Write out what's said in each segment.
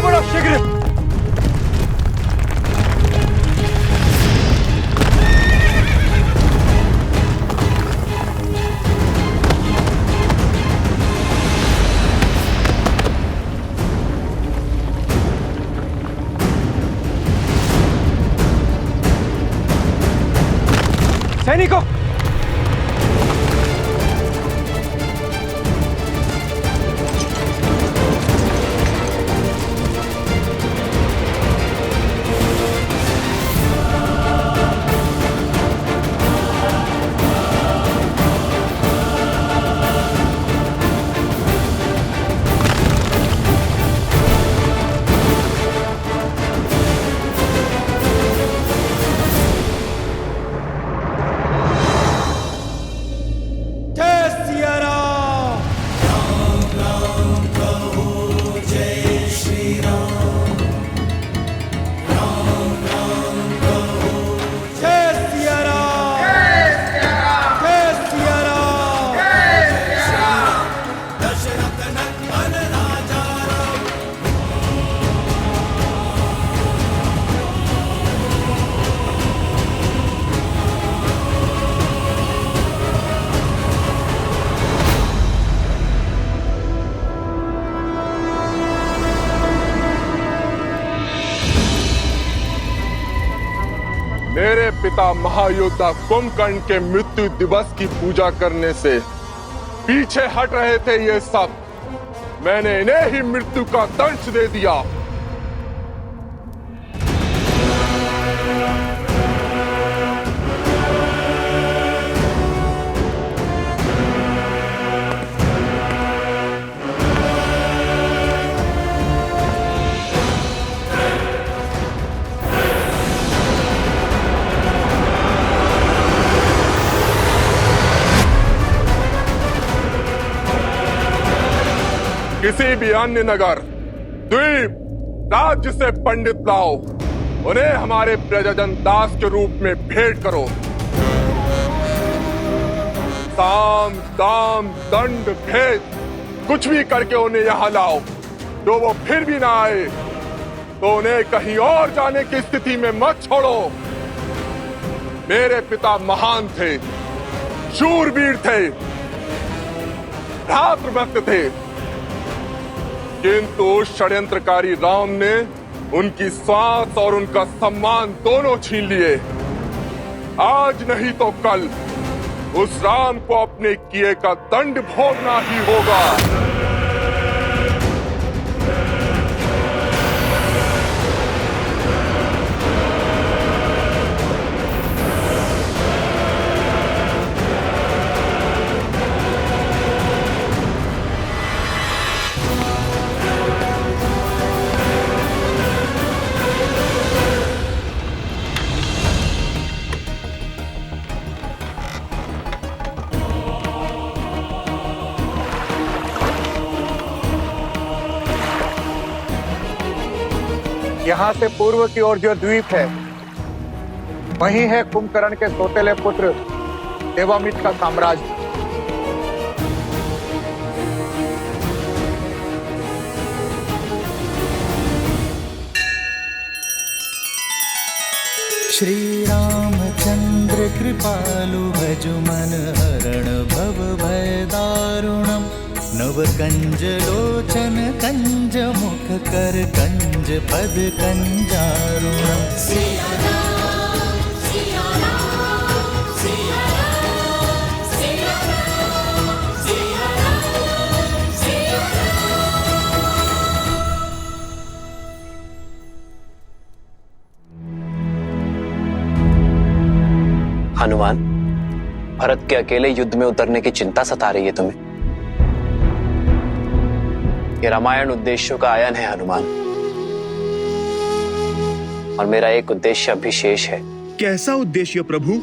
बढ़ो शीघ्र। सैनिकों, मेरे पिता महायोद्धा कुंभकर्ण के मृत्यु दिवस की पूजा करने से पीछे हट रहे थे ये सब। मैंने इन्हें ही मृत्यु का दंश दे दिया। किसी भी अन्य नगर, द्वीप, राज्य से पंडित लाओ, उन्हें हमारे प्रजाजन दास के रूप में भेंट करो। साम, दाम, दंड, भेद कुछ भी करके उन्हें यहाँ लाओ। जो वो फिर भी ना आए तो उन्हें कहीं और जाने की स्थिति में मत छोड़ो। मेरे पिता महान थे, शूरवीर थे, भ्रातृभक्त थे, किंतु षड्यंत्रकारी राम ने उनकी सांस और उनका सम्मान दोनों छीन लिए। आज नहीं तो कल उस राम को अपने किए का दंड भोगना ही होगा। यहाँ से पूर्व की ओर जो द्वीप है, वही है कुंभकर्ण के सौतेले पुत्र देवामित का साम्राज्य। श्री रामचंद्र कृपालु भजु मन हरण भव भय दारुणम। नव कंज लोचन कंज मुख कर कंज पद कंजारुणम। सिया राम, सिया राम, सिया राम, सिया राम, सिया राम, सिया राम। हनुमान, भरत के अकेले युद्ध में उतरने की चिंता सता रही है तुम्हें। ये रामायण उद्देश्यों का आयन है हनुमान, और मेरा एक उद्देश्य अभी शेष है। कैसा उद्देश्य प्रभु?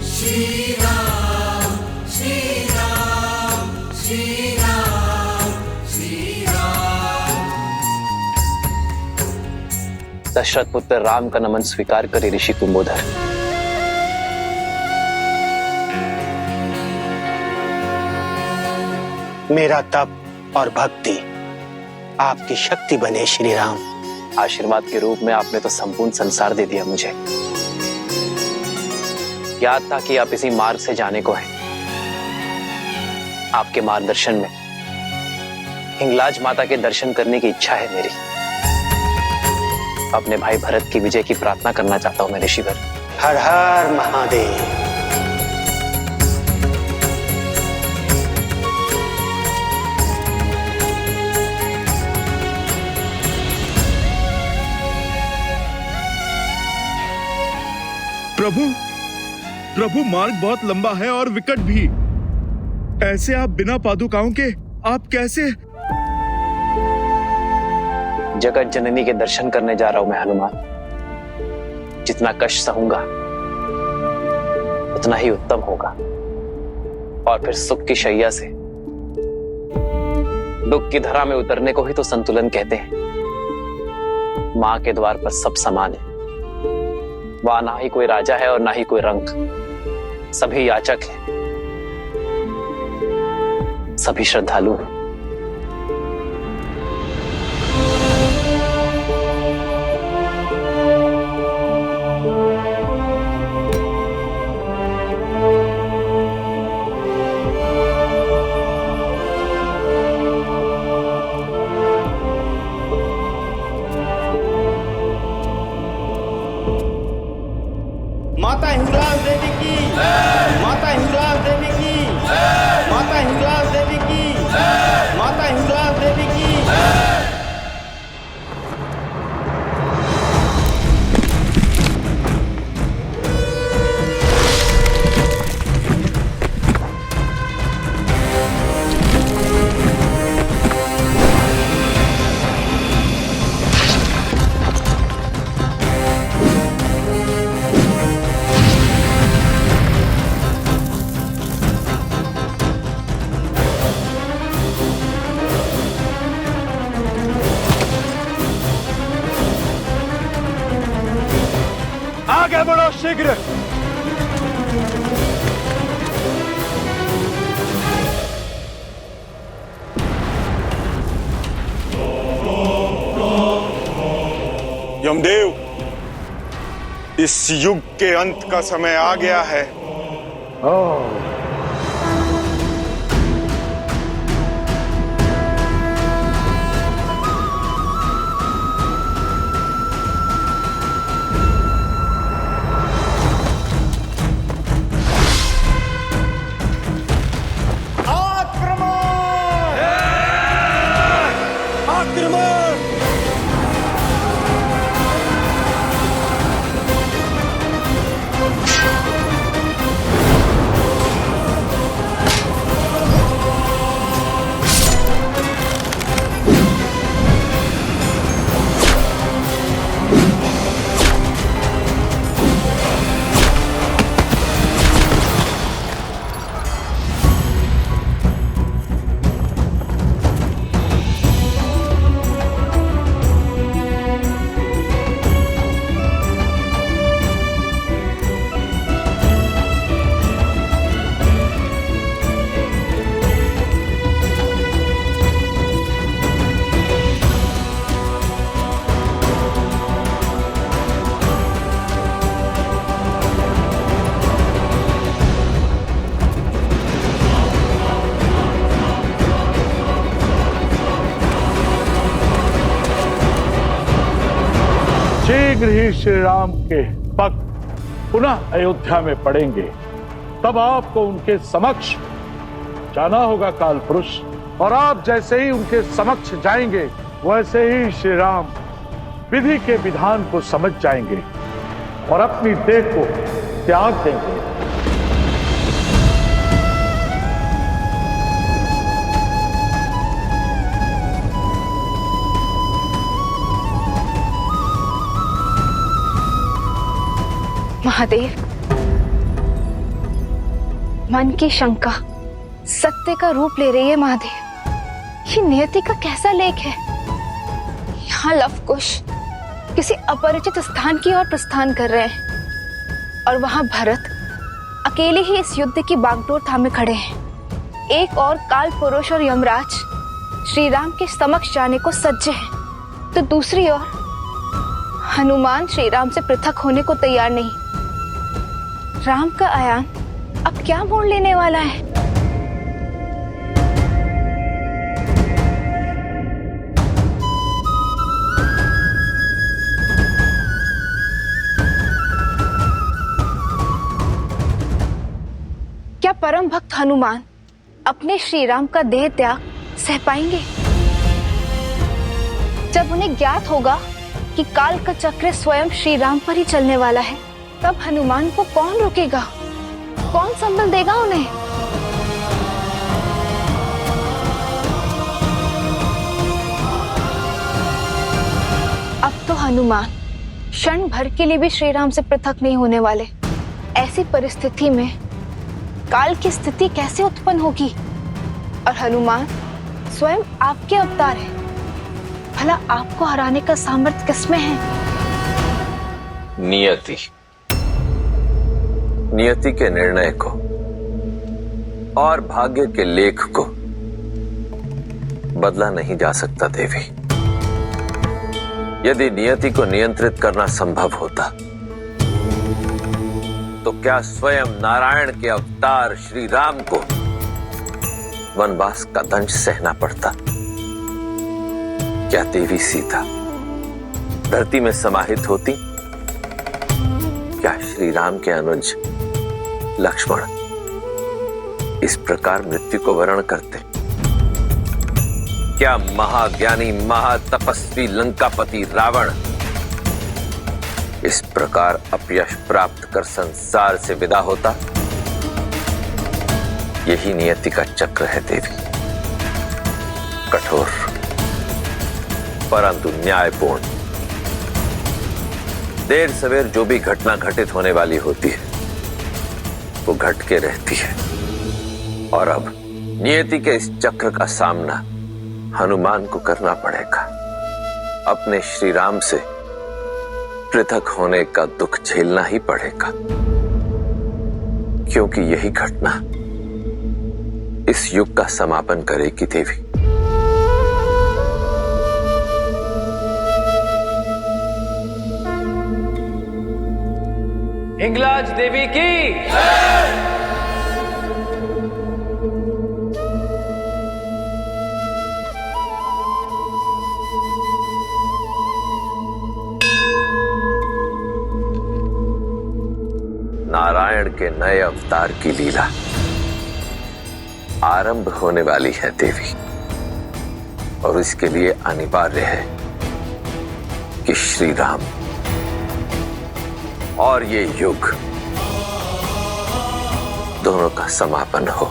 श्री राम, श्री राम, श्री राम, श्री दशरथ पुत्र राम का नमन स्वीकार करे ऋषि कुंभोधर। मेरा तप और भक्ति आपकी शक्ति बने श्री राम। आशीर्वाद के रूप में आपने तो संपूर्ण संसार दे दिया मुझे। याद था कि आप इसी मार्ग से जाने को हैं। आपके मार्गदर्शन में हिंगलाज माता के दर्शन करने की इच्छा है मेरी। अपने भाई भरत की विजय की प्रार्थना करना चाहता हूं मैं ऋषिवर। हर हर महादेव। प्रभु, प्रभु मार्ग बहुत लंबा है और विकट भी। ऐसे आप बिना पादुकाओं के आप कैसे? जगत जननी के दर्शन करने जा रहा हूं मैं हनुमान। जितना कष्ट सहूंगा उतना ही उत्तम होगा। और फिर सुख की शैया से दुख की धरा में उतरने को ही तो संतुलन कहते हैं। मां के द्वार पर सब समान है। वहां ना ही कोई राजा है और ना ही कोई रंक। सभी याचक हैं, सभी श्रद्धालु हैं। माता हिंगलाज देवी की, माता हिंगलाज देवी की, माता हिंगलाज देवी की, माता हिंगलाज देवी की। आगे बढ़ो शीघ्र। यमदेव, इस युग के अंत का समय आ गया है। शीघ्र ही श्री राम के भक्त पुनः अयोध्या में पड़ेंगे। तब आपको उनके समक्ष जाना होगा काल पुरुष। और आप जैसे ही उनके समक्ष जाएंगे वैसे ही श्री राम विधि के विधान को समझ जाएंगे और अपनी देह को त्याग देंगे। महादेव, मन की शंका सत्य का रूप ले रही है। महादेव, ये नियति का कैसा लेख है। यहाँ लव कुश किसी अपरिचित स्थान की ओर प्रस्थान कर रहे हैं और वहां भरत अकेले ही इस युद्ध की बागडोर थामे खड़े हैं। एक और काल पुरुष और यमराज श्री राम के समक्ष जाने को सज्ज हैं, तो दूसरी ओर हनुमान श्री राम से पृथक होने को तैयार नहीं। राम का आयान अब क्या मोड़ लेने वाला है? क्या परम भक्त हनुमान अपने श्री राम का देह त्याग सह पाएंगे? जब उन्हें ज्ञात होगा कि काल का चक्र स्वयं श्री राम पर ही चलने वाला है, तब हनुमान को कौन रोकेगा? कौन संबल देगा उन्हें? अब तो हनुमान क्षण भर के लिए भी श्री राम से पृथक नहीं होने वाले। ऐसी परिस्थिति में काल की स्थिति कैसे उत्पन्न होगी? और हनुमान स्वयं आपके अवतार है, भला आपको हराने का सामर्थ्य किसमें है? नियति के निर्णय को और भाग्य के लेख को बदला नहीं जा सकता देवी। यदि नियति को नियंत्रित करना संभव होता तो क्या स्वयं नारायण के अवतार श्री राम को वनवास का दंश सहना पड़ता? क्या देवी सीता धरती में समाहित होती? क्या श्री राम के अनुज लक्ष्मण इस प्रकार मृत्यु को वरण करते? क्या महाज्ञानी महातपस्वी लंकापति रावण इस प्रकार अपयश प्राप्त कर संसार से विदा होता? यही नियति का चक्र है देवी। कठोर परंतु न्यायपूर्ण। देर सवेर जो भी घटना घटित होने वाली होती है वो घट के रहती है, और अब नियति के इस चक्र का सामना हनुमान को करना पड़ेगा। अपने श्री राम से पृथक होने का दुख झेलना ही पड़ेगा, क्योंकि यही घटना इस युग का समापन करेगी देवी। हिंगलाज देवी की नारायण के नए अवतार की लीला आरंभ होने वाली है देवी, और इसके लिए अनिवार्य है कि श्री राम और ये युग दोनों का समापन हो।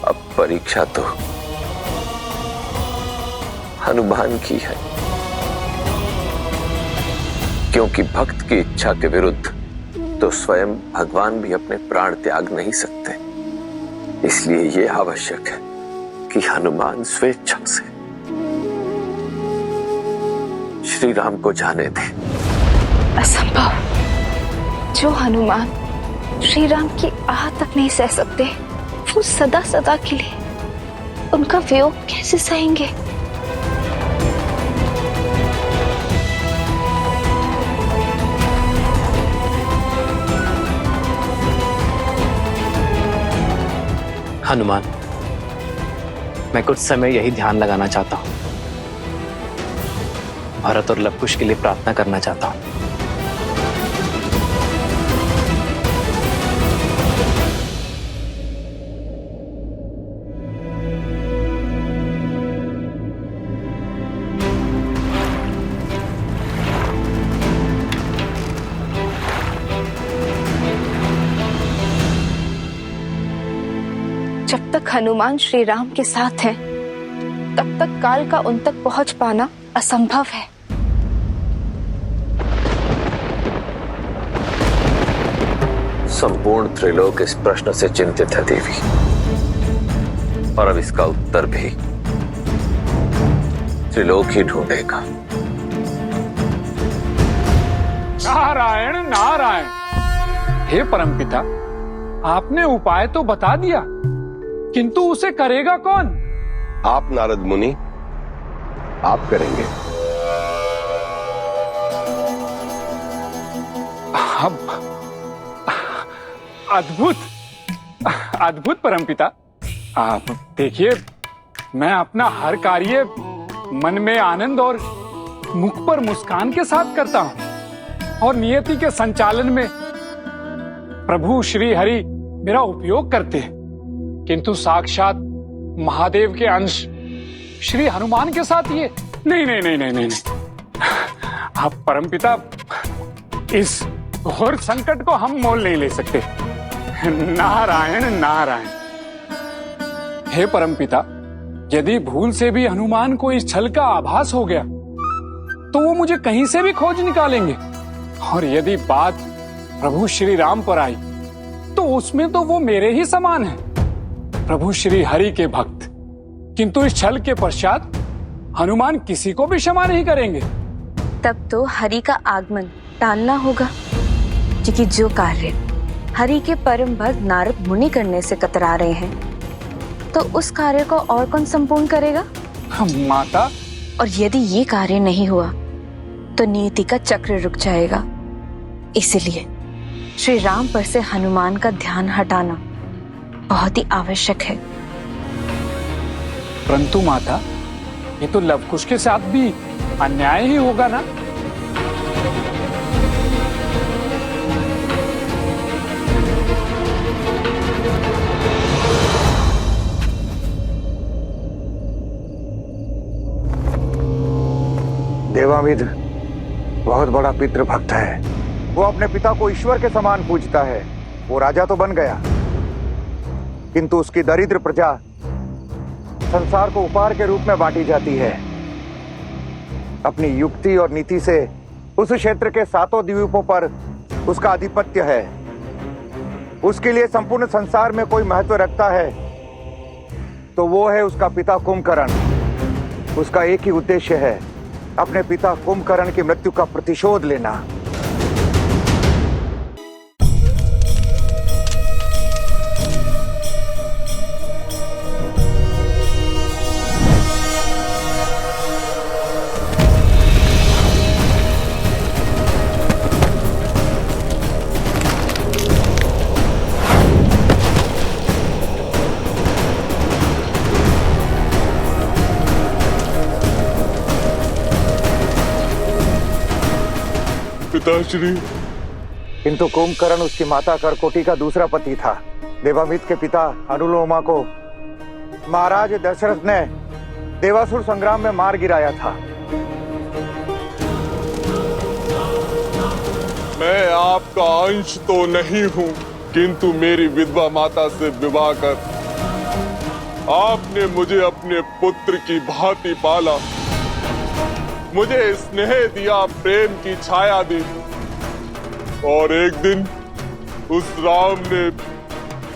अब परीक्षा तो हनुमान की है, क्योंकि भक्त की इच्छा के विरुद्ध तो स्वयं भगवान भी अपने प्राण त्याग नहीं सकते। इसलिए यह आवश्यक है कि हनुमान स्वेच्छा से श्री राम को जाने दें। असंभव। जो हनुमान श्री राम की आह तक नहीं सह सकते, वो सदा सदा के लिए उनका वियोग कैसे सहेंगे? हनुमान, मैं कुछ समय यही ध्यान लगाना चाहता हूं, भरत और लवकुश के लिए प्रार्थना करना चाहता हूं। जब तक हनुमान श्री राम के साथ हैं, तब तक काल का उन तक पहुंच पाना असंभव है। संपूर्ण त्रिलोक इस प्रश्न से चिंतित है देवी, और अब इसका उत्तर भी त्रिलोक ही ढूंढेगा। नारायण नारायण। हे परमपिता, आपने उपाय तो बता दिया, किंतु उसे करेगा कौन? आप नारद मुनि, आप करेंगे। अब अद्भुत अद्भुत परमपिता। आप देखिए, मैं अपना हर कार्य मन में आनंद और मुख पर मुस्कान के साथ करता हूं, और नियति के संचालन में प्रभु श्री हरि मेरा उपयोग करते हैं, किंतु साक्षात महादेव के अंश श्री हनुमान के साथ ये नहीं नहीं नहीं नहीं नहीं, नहीं। आप परमपिता, इस घोर संकट को हम मोल नहीं ले सकते। नारायण नारायण। हे परमपिता, यदि भूल से भी हनुमान को इस छल का आभास हो गया तो वो मुझे कहीं से भी खोज निकालेंगे, और यदि बात प्रभु श्री राम पर आई तो उसमें तो वो मेरे ही समान है, प्रभु श्री हरि के भक्त। किंतु इस छल के पश्चात हनुमान किसी को भी क्षमा नहीं करेंगे। तब तो हरि का आगमन टालना होगा, क्योंकि जो कार्य हरि के परम भक्त नारद मुनि करने से कतरा रहे हैं, तो उस कार्य को और कौन संपूर्ण करेगा? माता। और यदि ये कार्य नहीं हुआ तो नियति का चक्र रुक जाएगा। इसलिए श्री राम पर से हनुमान का ध्यान हटाना बहुत ही आवश्यक है। परंतु माता, ये तो लवकुश के साथ भी अन्याय ही होगा ना? देवामिद बहुत बड़ा पितृभक्त है। वो अपने पिता को ईश्वर के समान पूजता है। वो राजा तो बन गया, किंतु उसकी दरिद्र प्रजा संसार को उपहार के रूप में बांटी जाती है। अपनी युक्ति और नीति से उस क्षेत्र के 7 द्वीपों पर उसका आधिपत्य है। उसके लिए संपूर्ण संसार में कोई महत्व रखता है तो वो है उसका पिता कुंभकर्ण। उसका एक ही उद्देश्य है, अपने पिता कुंभकर्ण की मृत्यु का प्रतिशोध लेना। पिताश्री। किंतु कुंभकर्ण उसकी माता करकोटी का दूसरा पति था। देवामित के पिता अनुलोमा को महाराज दशरथ ने देवासुर संग्राम में मार गिराया था। मैं आपका अंश तो नहीं हूं, किंतु मेरी विधवा माता से विवाह कर आपने मुझे अपने पुत्र की भांति पाला, मुझे स्नेह दिया, प्रेम की छाया दी, और एक दिन उस राम ने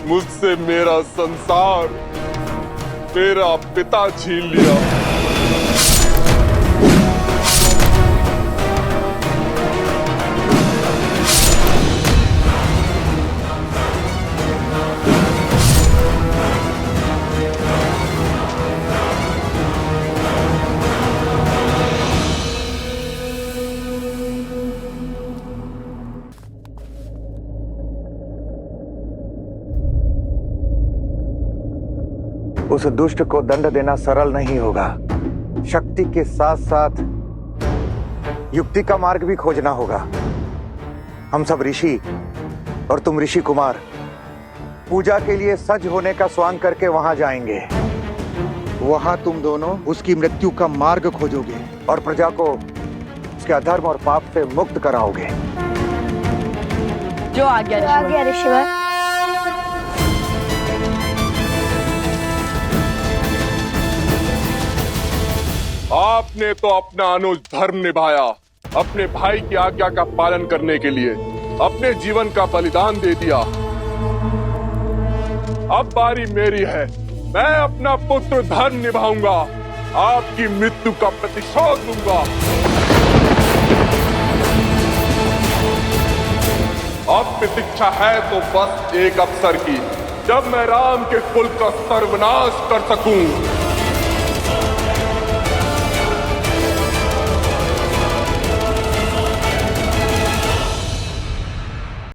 मुझसे मेरा संसार, मेरा पिता छीन लिया। उस दुष्ट को दंड देना सरल नहीं होगा। शक्ति के साथ साथ युक्ति का मार्ग भी खोजना होगा। हम सब ऋषि और तुम ऋषि कुमार पूजा के लिए सज होने का स्वांग करके वहां जाएंगे। वहां तुम दोनों उसकी मृत्यु का मार्ग खोजोगे और प्रजा को उसके अधर्म और पाप से मुक्त कराओगे। जो आज्ञा ऋषिवर। आपने तो अपना अनुज धर्म निभाया, अपने भाई की आज्ञा का पालन करने के लिए अपने जीवन का बलिदान दे दिया। अब बारी मेरी है, मैं अपना पुत्र धर्म निभाऊंगा, आपकी मृत्यु का प्रतिशोध लूंगा। अब प्रतीक्षा है तो बस एक अवसर की, जब मैं राम के कुल का सर्वनाश कर सकूं।